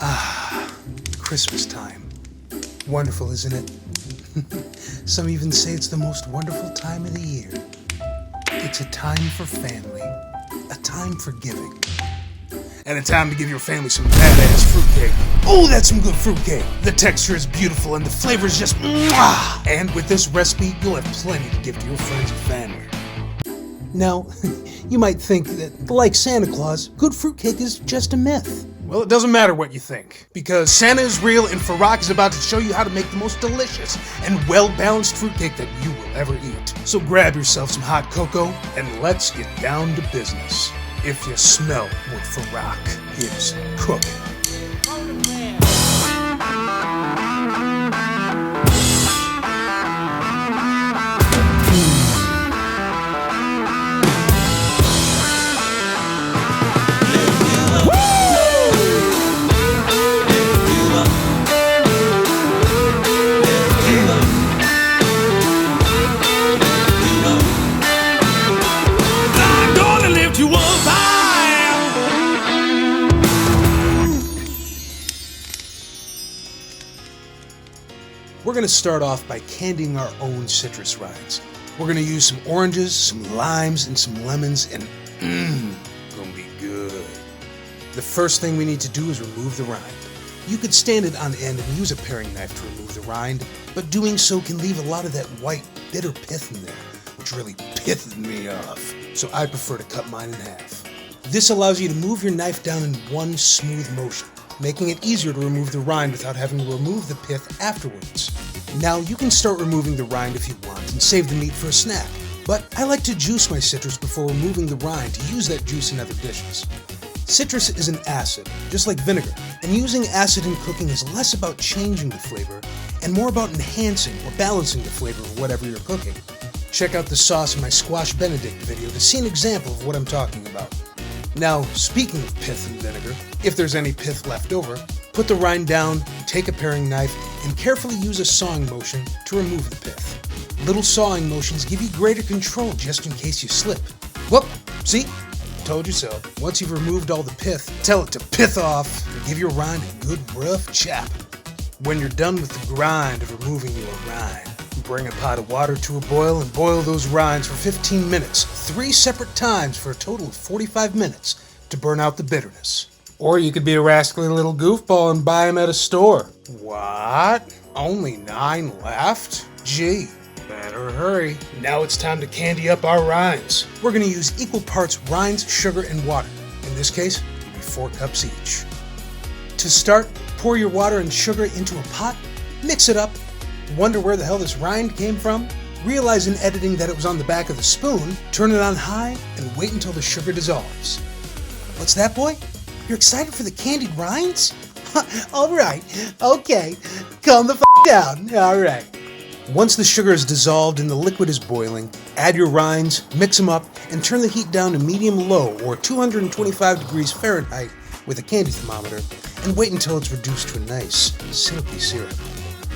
Ah, Christmas time. Wonderful, isn't it? Some even say it's the most wonderful time of the year. It's a time for family, a time for giving, and a time to give your family some badass fruitcake. Oh, that's some good fruitcake. The texture is beautiful and the flavor is just mwah! And with this recipe, you'll have plenty to give to your friends and family. Now, you might think that, like Santa Claus, good fruitcake is just a myth. Well, it doesn't matter what you think, because Santa is real and Fruitcakes is about to show you how to make the most delicious and well-balanced fruitcake that you will ever eat. So grab yourself some hot cocoa and let's get down to business. If you smell what Fruitcake is cooking. We're going to start off by candying our own citrus rinds. We're going to use some oranges, some limes, and some lemons, and gonna be good. The first thing we need to do is remove the rind. You could stand it on end and use a paring knife to remove the rind, but doing so can leave a lot of that white, bitter pith in there, which really pisses me off. So I prefer to cut mine in half. This allows you to move your knife down in one smooth motion, making it easier to remove the rind without having to remove the pith afterwards. Now you can start removing the rind if you want and save the meat for a snack, but I like to juice my citrus before removing the rind to use that juice in other dishes. Citrus is an acid, just like vinegar, and using acid in cooking is less about changing the flavor and more about enhancing or balancing the flavor of whatever you're cooking. Check out the sauce in my Squash Benedict video to see an example of what I'm talking about. Now, speaking of pith and vinegar, if there's any pith left over, put the rind down, take a paring knife, and carefully use a sawing motion to remove the pith. Little sawing motions give you greater control just in case you slip. Whoop! See? Told you so. Once you've removed all the pith, tell it to pith off and give your rind a good rough chop. When you're done with the grind of removing your rind, bring a pot of water to a boil and boil those rinds for 15 minutes, 3 separate times for a total of 45 minutes to burn out the bitterness. Or you could be a rascally little goofball and buy them at a store. What? Only 9 left? Gee, better hurry. Now it's time to candy up our rinds. We're going to use equal parts rinds, sugar, and water. In this case, it'll be 4 cups each. To start, pour your water and sugar into a pot, mix it up. Wonder where the hell this rind came from? Realize in editing that it was on the back of the spoon, turn it on high, and wait until the sugar dissolves. What's that, boy? You're excited for the candied rinds? Alright, okay, calm the down, alright. Once the sugar is dissolved and the liquid is boiling, add your rinds, mix them up, and turn the heat down to medium-low or 225 degrees Fahrenheit with a candy thermometer, and wait until it's reduced to a nice, silky syrup.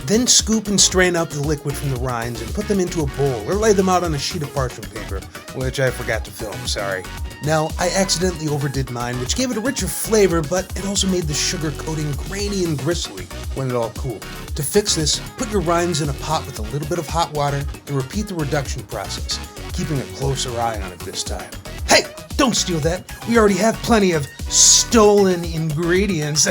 Then scoop and strain out the liquid from the rinds and put them into a bowl or lay them out on a sheet of parchment paper, which I forgot to film, sorry. Now, I accidentally overdid mine, which gave it a richer flavor, but it also made the sugar coating grainy and gristly when it all cooled. To fix this, put your rinds in a pot with a little bit of hot water and repeat the reduction process, keeping a closer eye on it this time. Hey! Don't steal that. We already have plenty of stolen ingredients.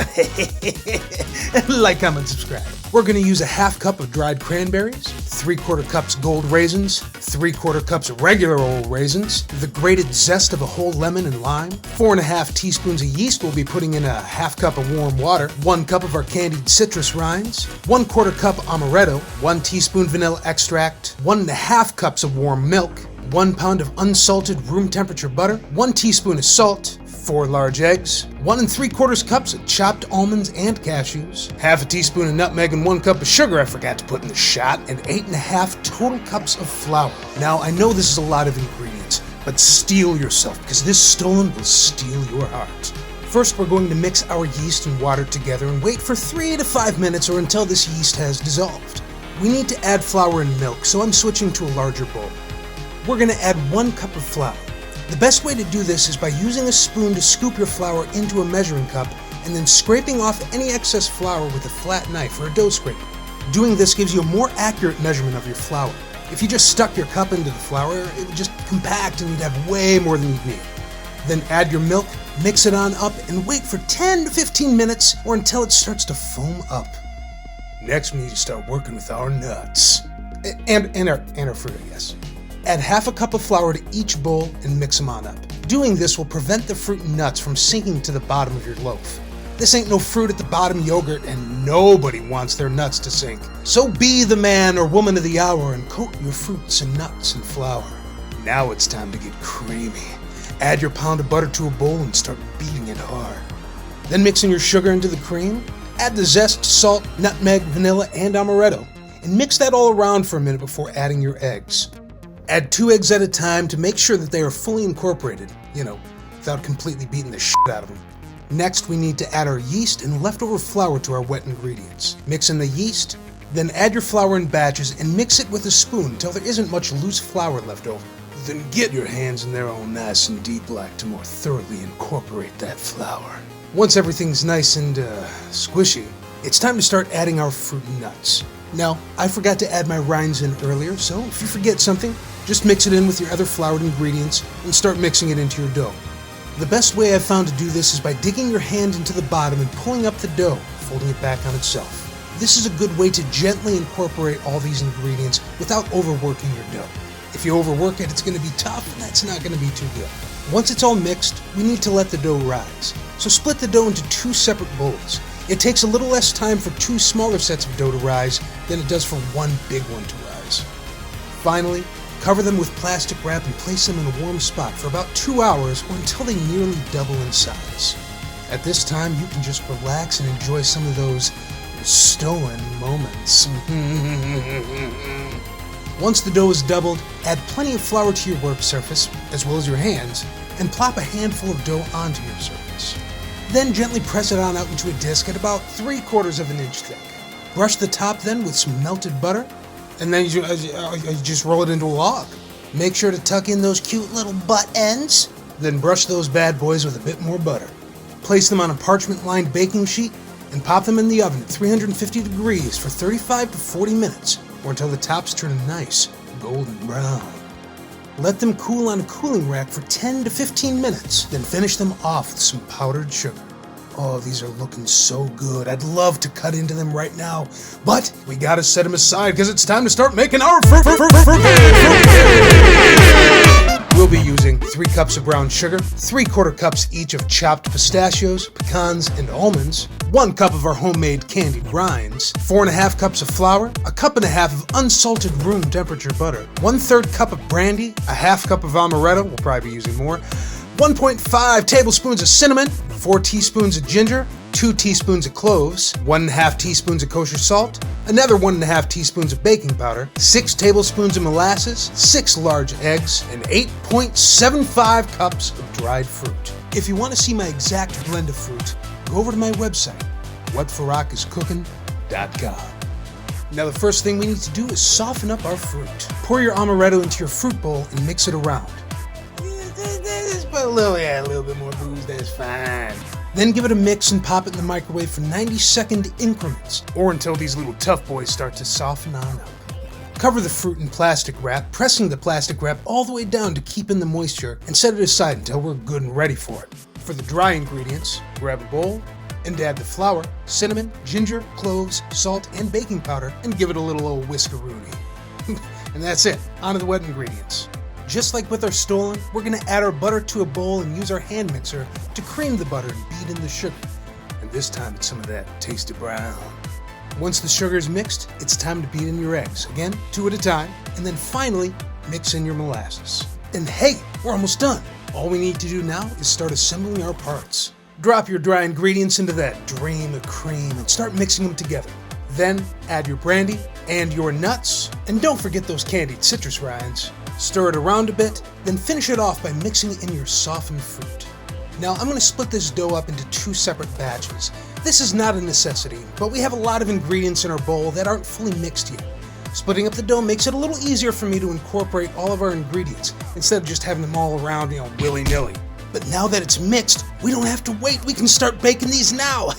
Like, comment, subscribe. We're going to use a half cup of dried cranberries, 3/4 cups gold raisins, 3/4 cups of regular old raisins, the grated zest of a whole lemon and lime, 4.5 teaspoons of yeast we'll be putting in a half cup of warm water, 1 cup of our candied citrus rinds, 1/4 cup amaretto, 1 teaspoon vanilla extract, 1.5 cups of warm milk, 1 pound of unsalted room temperature butter, 1 teaspoon of salt, 4 large eggs, 1 3/4 cups of chopped almonds and cashews, half a teaspoon of nutmeg and 1 cup of sugar I forgot to put in the shot, and 8.5 total cups of flour. Now I know this is a lot of ingredients, but steel yourself because this Stollen will steal your heart. First we're going to mix our yeast and water together and wait for 3 to 5 minutes or until this yeast has dissolved. We need to add flour and milk, so I'm switching to a larger bowl. We're going to add 1 cup of flour. The best way to do this is by using a spoon to scoop your flour into a measuring cup and then scraping off any excess flour with a flat knife or a dough scraper. Doing this gives you a more accurate measurement of your flour. If you just stuck your cup into the flour, it would just compact and you'd have way more than you'd need. Then add your milk, mix it on up, and wait for 10 to 15 minutes or until it starts to foam up. Next, we need to start working with our nuts. And our fruit, I guess. Add half a cup of flour to each bowl and mix them on up. Doing this will prevent the fruit and nuts from sinking to the bottom of your loaf. This ain't no fruit at the bottom yogurt, and nobody wants their nuts to sink. So be the man or woman of the hour and coat your fruits and nuts in flour. Now it's time to get creamy. Add your pound of butter to a bowl and start beating it hard. Then mix in your sugar into the cream. Add the zest, salt, nutmeg, vanilla, and amaretto. And mix that all around for a minute before adding your eggs. Add 2 eggs at a time to make sure that they are fully incorporated, without completely beating the shit out of them. Next, we need to add our yeast and leftover flour to our wet ingredients. Mix in the yeast, then add your flour in batches and mix it with a spoon until there isn't much loose flour left over. Then get your hands in there all nice and deep like to more thoroughly incorporate that flour. Once everything's nice and squishy, it's time to start adding our fruit and nuts. Now, I forgot to add my rinds in earlier, so if you forget something, just mix it in with your other floured ingredients and start mixing it into your dough. The best way I've found to do this is by digging your hand into the bottom and pulling up the dough, folding it back on itself. This is a good way to gently incorporate all these ingredients without overworking your dough. If you overwork it, it's going to be tough and that's not going to be too good. Once it's all mixed, we need to let the dough rise. So split the dough into 2 separate bowls. It takes a little less time for 2 smaller sets of dough to rise than it does for 1 big one to rise. Finally, cover them with plastic wrap and place them in a warm spot for about 2 hours or until they nearly double in size. At this time, you can just relax and enjoy some of those stolen moments. Once the dough is doubled, add plenty of flour to your work surface, as well as your hands, and plop a handful of dough onto your surface. Then gently press it on out into a disc at about 3/4 of an inch thick. Brush the top then with some melted butter, and then you just roll it into a log. Make sure to tuck in those cute little butt ends, then brush those bad boys with a bit more butter. Place them on a parchment-lined baking sheet and pop them in the oven at 350 degrees for 35 to 40 minutes, or until the tops turn a nice golden brown. Let them cool on a cooling rack for 10 to 15 minutes, then finish them off with some powdered sugar. Oh, these are looking so good. I'd love to cut into them right now, but we gotta set them aside because it's time to start making our fruitcakes. We'll be using 3 cups of brown sugar, 3/4 cups each of chopped pistachios, pecans, and almonds, 1 cup of our homemade candied rinds, 4.5 cups of flour, 1.5 cups of unsalted room temperature butter, 1/3 cup of brandy, 1/2 cup of amaretto, we'll probably be using more, 1.5 tablespoons of cinnamon, 4 teaspoons of ginger, 2 teaspoons of cloves, 1.5 teaspoons of kosher salt, another 1.5 teaspoons of baking powder, 6 tablespoons of molasses, 6 large eggs, and 8.75 cups of dried fruit. If you want to see my exact blend of fruit, go over to my website, whatfaroukiscooking.com. Now the first thing we need to do is soften up our fruit. Pour your amaretto into your fruit bowl and mix it around. Just put a little bit more booze, that's fine. Then give it a mix and pop it in the microwave for 90-second increments, or until these little tough boys start to soften on up. Cover the fruit in plastic wrap, pressing the plastic wrap all the way down to keep in the moisture, and set it aside until we're good and ready for it. For the dry ingredients, grab a bowl and add the flour, cinnamon, ginger, cloves, salt, and baking powder, and give it a little old whiskeroonie. And that's it, on to the wet ingredients. Just like with our Stollen, we're going to add our butter to a bowl and use our hand mixer to cream the butter and beat in the sugar. And this time it's some of that tasty brown. Once the sugar is mixed, it's time to beat in your eggs. Again, 2 at a time. And then finally, mix in your molasses. And hey, we're almost done. All we need to do now is start assembling our parts. Drop your dry ingredients into that dream of cream and start mixing them together. Then add your brandy and your nuts. And don't forget those candied citrus rinds. Stir it around a bit, then finish it off by mixing in your softened fruit. Now I'm going to split this dough up into 2 separate batches. This is not a necessity, but we have a lot of ingredients in our bowl that aren't fully mixed yet. Splitting up the dough makes it a little easier for me to incorporate all of our ingredients instead of just having them all around, willy-nilly. But now that it's mixed, we don't have to wait. We can start baking these now.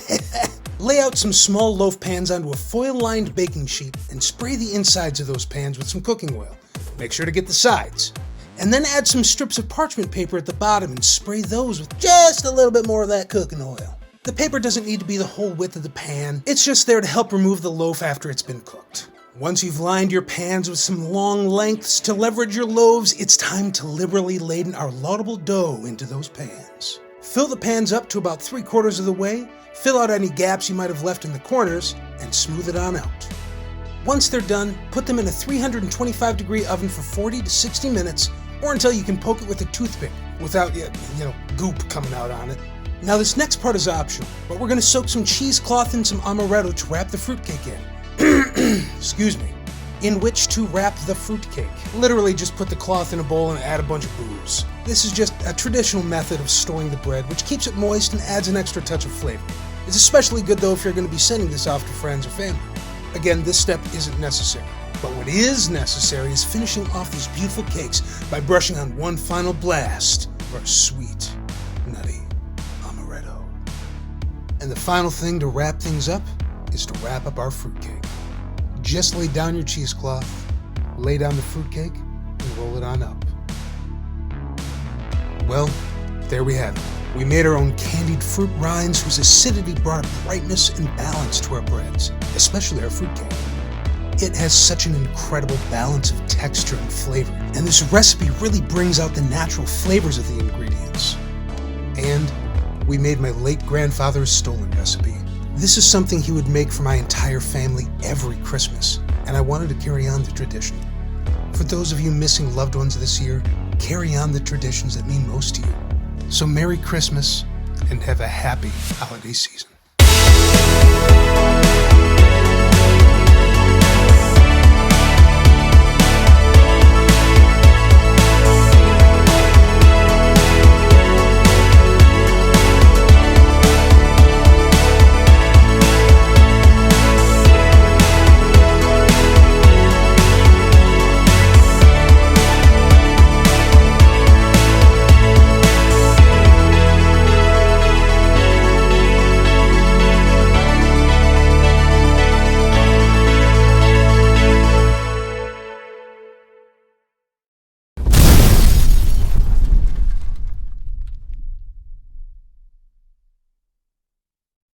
Lay out some small loaf pans onto a foil-lined baking sheet and spray the insides of those pans with some cooking oil. Make sure to get the sides. And then add some strips of parchment paper at the bottom and spray those with just a little bit more of that cooking oil. The paper doesn't need to be the whole width of the pan. It's just there to help remove the loaf after it's been cooked. Once you've lined your pans with some long lengths to leverage your loaves, it's time to liberally laden our laudable dough into those pans. Fill the pans up to about 3/4 of the way, fill out any gaps you might have left in the corners, and smooth it on out. Once they're done, put them in a 325-degree oven for 40 to 60 minutes, or until you can poke it with a toothpick without, goop coming out on it. Now this next part is optional, but we're going to soak some cheesecloth and some amaretto to wrap the fruitcake in. Excuse me. In which to wrap the fruitcake. Literally just put the cloth in a bowl and add a bunch of booze. This is just a traditional method of storing the bread, which keeps it moist and adds an extra touch of flavor. It's especially good though if you're going to be sending this off to friends or family. Again, this step isn't necessary. But what is necessary is finishing off these beautiful cakes by brushing on one final blast of our sweet, nutty amaretto. And the final thing to wrap things up is to wrap up our fruitcake. Just lay down your cheesecloth, lay down the fruitcake, and roll it on up. Well, there we have it. We made our own candied fruit rinds whose acidity brought a brightness and balance to our breads, especially our fruitcake. It has such an incredible balance of texture and flavor, and this recipe really brings out the natural flavors of the ingredients. And we made my late grandfather's Stollen recipe. This is something he would make for my entire family every Christmas, and I wanted to carry on the tradition. For those of you missing loved ones this year, carry on the traditions that mean most to you. So Merry Christmas, and have a happy holiday season.